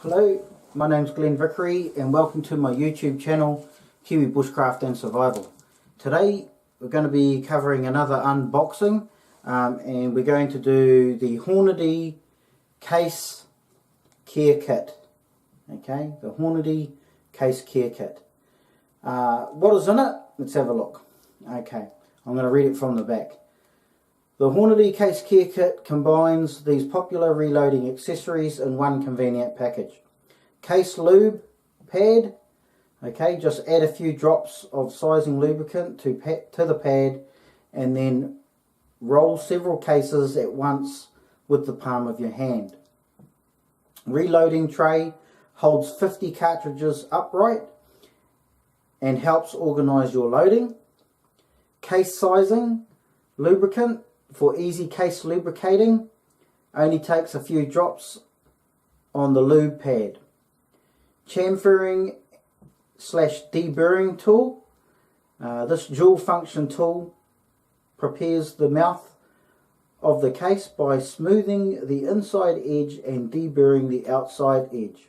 Hello, my name's Glenn Vickery and welcome to my YouTube channel, Kiwi Bushcraft and Survival. Today we're going to be covering another unboxing and we're going to do the Hornady Case Care Kit. Okay, the Hornady Case Care Kit. What is in it? Let's have a look. Okay, I'm going to read it from the back. The Hornady Case Care Kit combines these popular reloading accessories in one convenient package. Case lube pad, okay, just add a few drops of sizing lubricant to the pad and then roll several cases at once with the palm of your hand. Reloading tray holds 50 cartridges upright and helps organize your loading. Case sizing lubricant for easy case lubricating, only takes a few drops on the lube pad. Chamfering / deburring tool. This dual function tool prepares the mouth of the case by smoothing the inside edge and deburring the outside edge.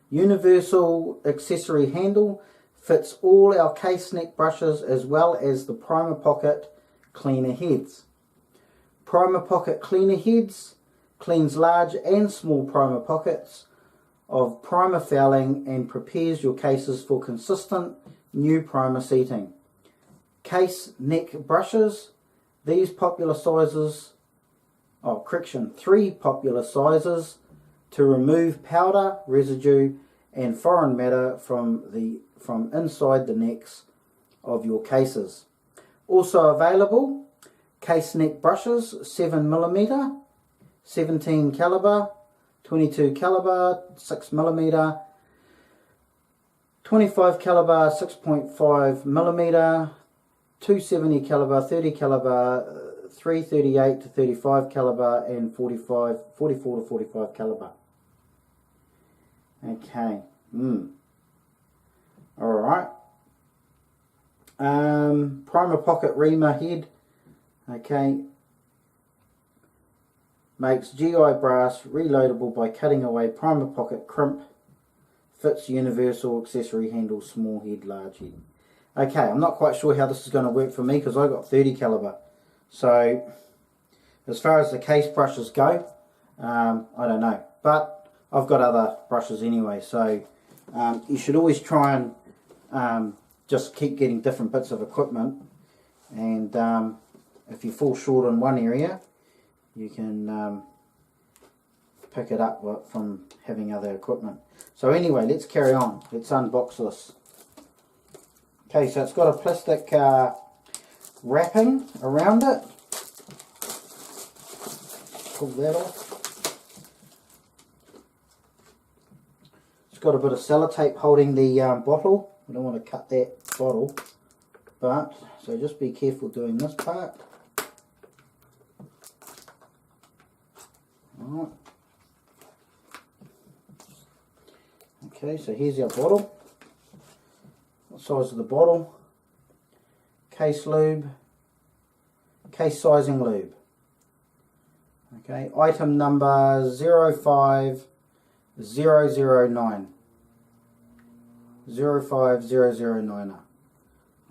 Universal accessory handle fits all our case neck brushes as well as the primer pocket cleaner heads. Primer pocket cleaner heads cleans large and small primer pockets of primer fouling and prepares your cases for consistent new primer seating. Case neck brushes, three popular sizes to remove powder, residue and foreign matter from inside the necks of your cases. Also available, case neck brushes, 7mm, 17 caliber, 22 caliber, 6mm, 25 caliber, 6.5mm, 270 caliber, 30 caliber, 338 to 35 caliber, and 44 to 45 caliber. Okay. Alright. Primer pocket reamer head, okay, makes GI brass reloadable by cutting away primer pocket crimp, fits universal accessory handle, small head, large head. Okay, I'm not quite sure how this is going to work for me because I got 30 caliber. So as far as the case brushes go, I don't know, but I've got other brushes anyway, so you should always try and just keep getting different bits of equipment, and if you fall short in one area you can pick it up from having other equipment. So anyway, let's carry on. Let's unbox this. Okay, so it's got a plastic wrapping around it. Pull that off. It's got a bit of sellotape holding the bottle. I don't want to cut that bottle, but so just be careful doing this part. Alright. Okay, so here's our bottle. What size is the bottle? Case lube, case sizing lube. Okay, item number 05009. 05009.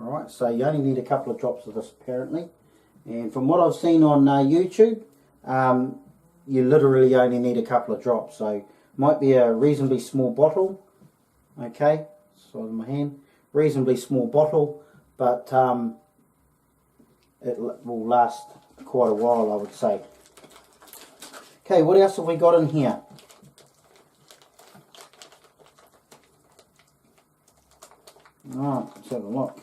Alright, so you only need a couple of drops of this apparently, and from what I've seen on YouTube, you literally only need a couple of drops, so might be a reasonably small bottle. Okay, size of my hand, reasonably small bottle, but it will last quite a while, I would say. Okay, what else have we got in here? Alright, let's have a look.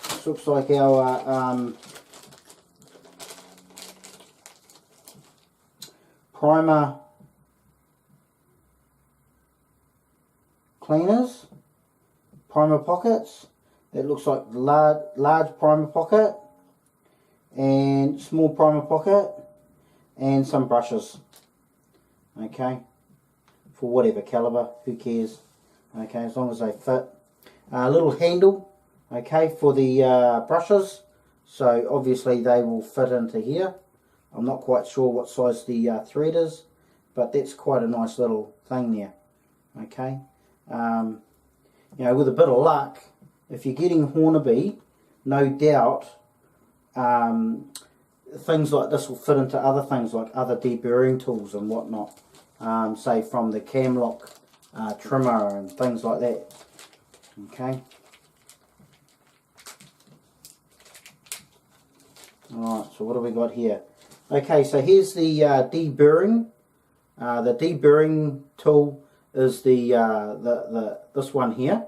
This looks like our primer cleaners, primer pockets. It looks like large primer pocket and small primer pocket and some brushes, okay, for whatever caliber, who cares, okay, as long as they fit. A little handle, okay, for the brushes. So obviously they will fit into here. I'm not quite sure what size the thread is, but that's quite a nice little thing there. Okay, you know, with a bit of luck, if you're getting Hornady, no doubt things like this will fit into other things like other deburring tools and whatnot. Say from the cam lock trimmer and things like that. Okay. Alright, so what do we got here? Okay, so here's the deburring. The deburring tool is this one here.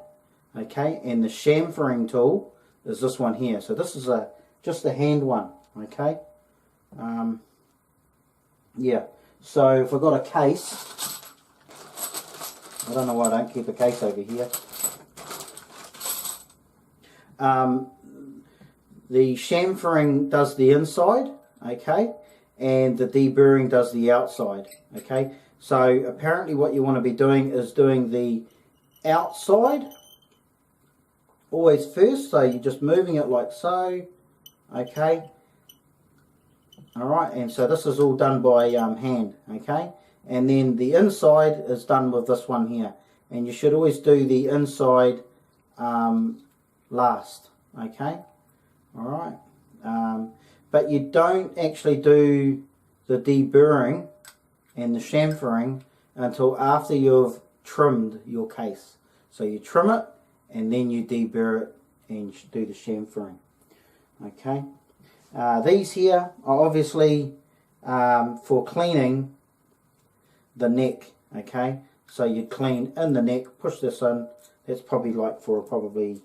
Okay, and the chamfering tool is this one here. So this is just the hand one. Okay. Yeah. So if I've got a case, I don't know why I don't keep a case over here. The chamfering does the inside, okay, and the deburring does the outside, okay. So apparently what you want to be doing is doing the outside always first, so you're just moving it like so, okay. Alright, and so this is all done by hand, okay, and then the inside is done with this one here, and you should always do the inside last, okay. Alright, but you don't actually do the deburring and the chamfering until after you've trimmed your case. So you trim it and then you deburr it and do the chamfering. Okay, these here are obviously for cleaning the neck. Okay, so you clean in the neck, push this in. That's probably like for probably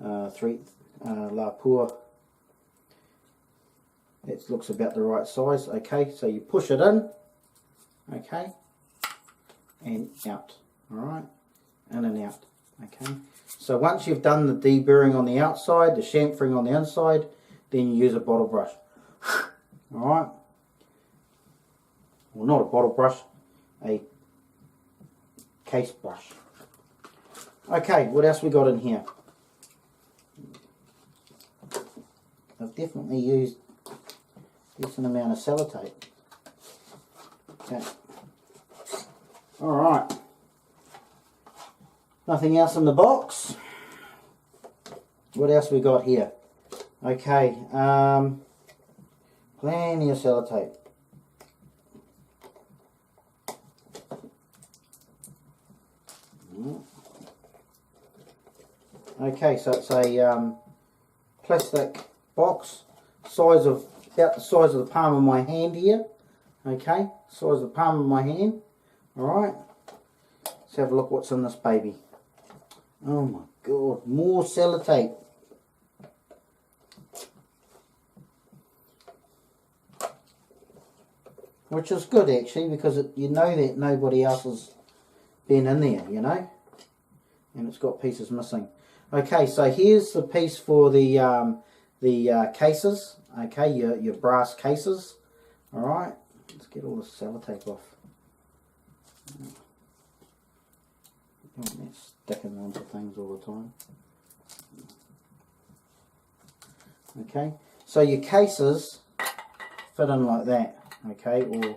3 La Pure. It looks about the right size. Okay, so you push it in, okay, and out. Alright, in and out. Okay, so once you've done the deburring on the outside, the chamfering on the inside, then you use a bottle brush. Alright, well, not a bottle brush, a case brush. Okay, what else we got in here? I've definitely used a decent amount of sellotape. Okay. Alright. Nothing else in the box. What else we got here? Okay. Plenty of sellotape. Okay, so it's a plastic box, size of about the size of the palm of my hand here. Okay, size of the palm of my hand. Alright, let's have a look what's in this baby. Oh my god, more sellotape. Which is good actually, because you know that nobody else has been in there, you know, and it's got pieces missing. Okay, so here's the piece for the cases. Okay, your brass cases. All right, let's get all the sellotape off. Don't want that sticking onto things all the time. Okay, so your cases fit in like that. Okay, or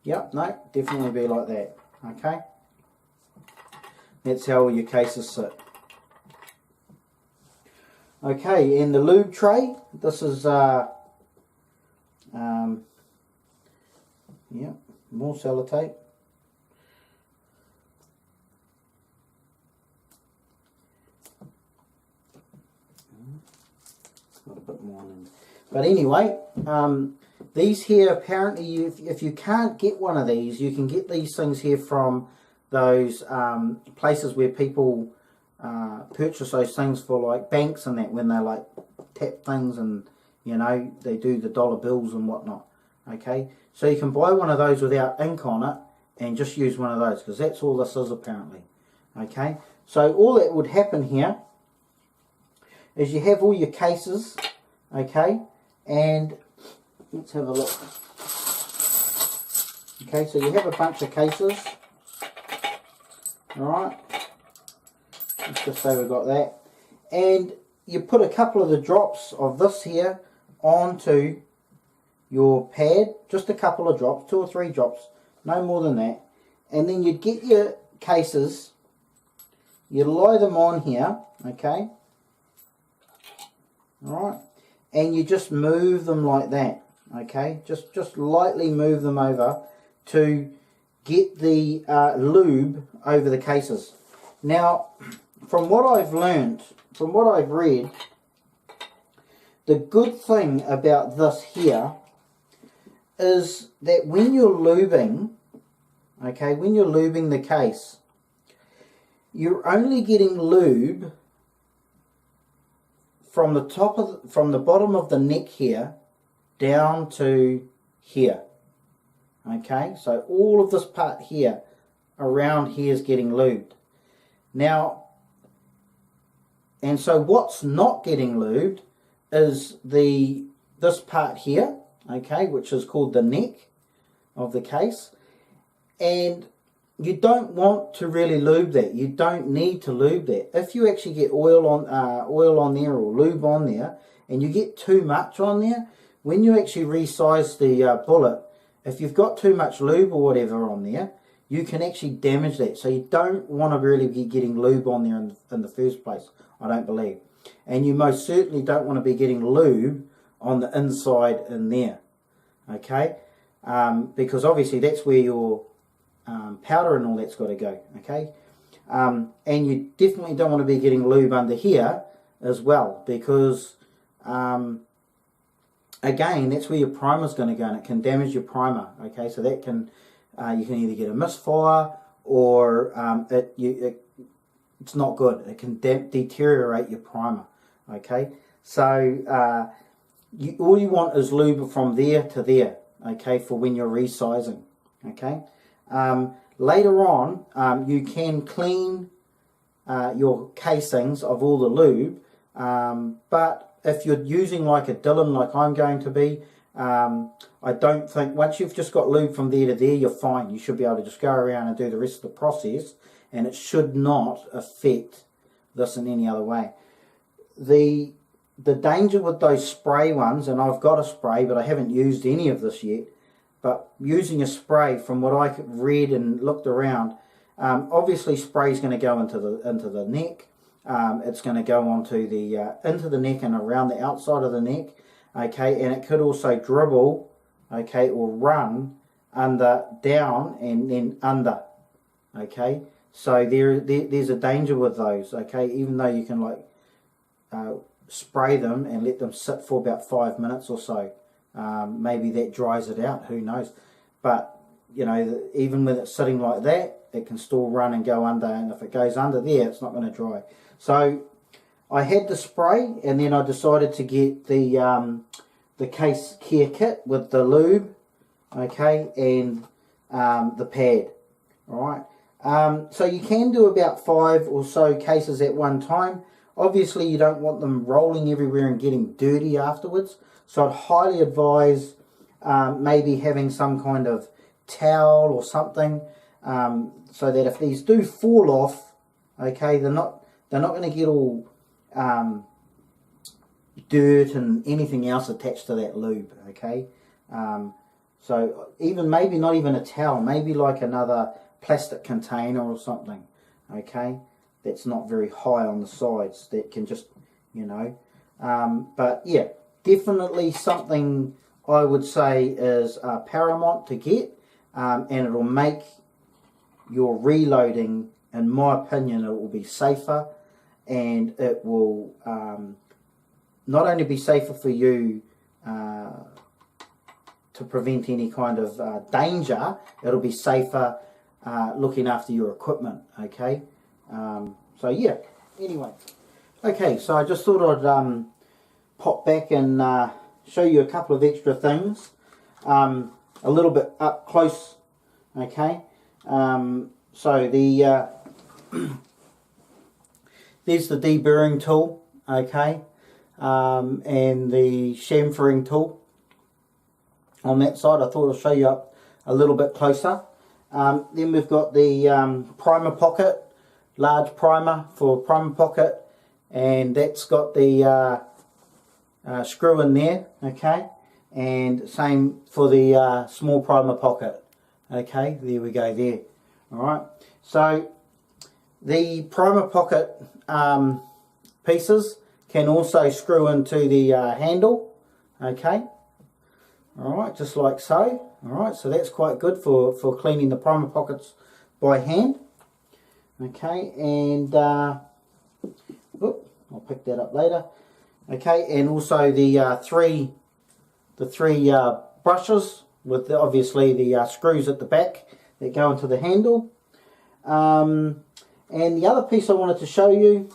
yep, no, definitely be like that. Okay, that's how all your cases sit. Okay, and the lube tray, this is yeah, more sellotape. Got a bit more in. But anyway, these here apparently, if you can't get one of these, you can get these things here from those places where people purchase those things for like banks and that, when they like tap things and you know they do the dollar bills and whatnot. Okay, so you can buy one of those without ink on it and just use one of those, because that's all this is apparently. Okay, so all that would happen here is you have all your cases. Okay, and let's have a look. Okay, so you have a bunch of cases. Alright, let's just say we've got that. And you put a couple of the drops of this here onto your pad, just a couple of drops, 2 or 3 drops, no more than that. And then you'd get your cases, you lie them on here, okay, alright, and you just move them like that, okay, just lightly move them over to get the lube over the cases. Now, from what I've learned, from what I've read, the good thing about this here is that when you're lubing, okay, when you're lubing the case, you're only getting lube from the top of from the bottom of the neck here down to here. Okay, so all of this part here around here is getting lubed. Now, and so what's not getting lubed is this part here, okay, which is called the neck of the case. And you don't want to really lube that. You don't need to lube that. If you actually get oil on there or lube on there, and you get too much on there, when you actually resize the bullet, if you've got too much lube or whatever on there, you can actually damage that. So you don't want to really be getting lube on there in the first place, I don't believe. And you most certainly don't want to be getting lube on the inside in there, okay? Because obviously that's where your powder and all that's got to go, okay? And you definitely don't want to be getting lube under here as well, because again, that's where your primer's going to go, and it can damage your primer, okay? So that can, you can either get a misfire, or it's not good. It can deteriorate your primer, okay? So all you want is lube from there to there, okay, for when you're resizing, okay? Later on, you can clean your casings of all the lube, but if you're using like a Dillon, like I'm going to be, I don't think, once you've just got lube from there to there, you're fine. You should be able to just go around and do the rest of the process, and it should not affect this in any other way. The danger with those spray ones, and I've got a spray, but I haven't used any of this yet, but using a spray, from what I read and looked around, obviously spray is going to go into the neck. It's going to go onto the into the neck and around the outside of the neck, okay, and it could also dribble, okay, or run down and then under, okay. So there's a danger with those, okay, even though you can like spray them and let them sit for about 5 minutes or so. Maybe that dries it out, who knows. But, you know, even with it sitting like that, it can still run and go under, and if it goes under there, it's not going to dry. So I had the spray, and then I decided to get the case care kit with the lube, okay, and the pad, alright. So you can do about 5 or so cases at one time. Obviously you don't want them rolling everywhere and getting dirty afterwards, so I'd highly advise maybe having some kind of towel or something, so that if these do fall off, okay, they're not going to get all dirt and anything else attached to that lube, okay. So even maybe not even a towel, maybe like another plastic container or something, okay, that's not very high on the sides, that can just, you know, but yeah, definitely something I would say is paramount to get, and it'll make your reloading, in my opinion, it will be safer, and it will not only be safer for you to prevent any kind of danger, it'll be safer looking after your equipment, okay. So yeah, anyway, okay, so I just thought I'd pop back and show you a couple of extra things, a little bit up close, okay. So the there's the deburring tool, okay, and the chamfering tool on that side. I thought I'd show you up a little bit closer. Then we've got the primer pocket large primer for primer pocket, and that's got the screw in there, okay, and same for the small primer pocket, okay, there we go there. Alright, so the primer pocket pieces can also screw into the handle, okay, alright, just like so. Alright, so that's quite good for cleaning the primer pockets by hand. Okay, and I'll pick that up later. Okay, and also the three brushes with obviously the screws at the back that go into the handle. And the other piece I wanted to show you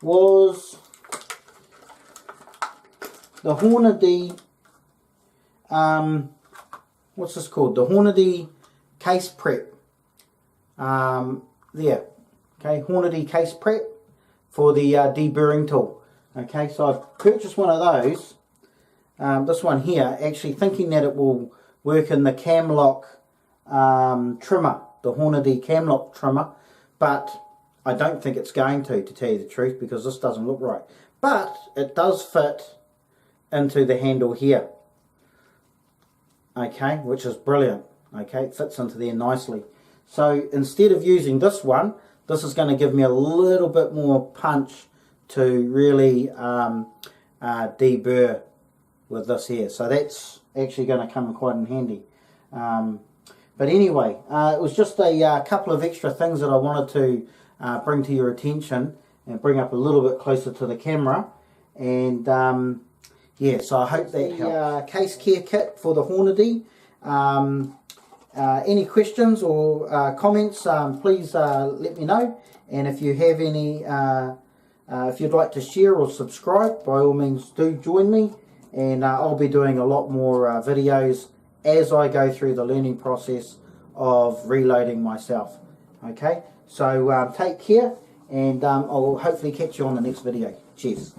was the Hornady, what's this called? The Hornady case prep. There, okay, Hornady case prep for the deburring tool. Okay, so I've purchased one of those, this one here, actually thinking that it will work in the cam lock trimmer, the Hornady cam lock trimmer, but I don't think it's going to tell you the truth, because this doesn't look right. But it does fit into the handle here, okay, which is brilliant. Okay, it fits into there nicely. So instead of using this one, this is going to give me a little bit more punch to really deburr with this here. So that's actually going to come quite in handy. But anyway, it was just a couple of extra things that I wanted to bring to your attention and bring up a little bit closer to the camera. And yeah, so I hope that helps. Case care kit for the Hornady. Any questions or comments, please let me know. And if you have any, if you'd like to share or subscribe, by all means do join me. And I'll be doing a lot more videos as I go through the learning process of reloading myself. Okay, so take care, and I'll hopefully catch you on the next video. Cheers.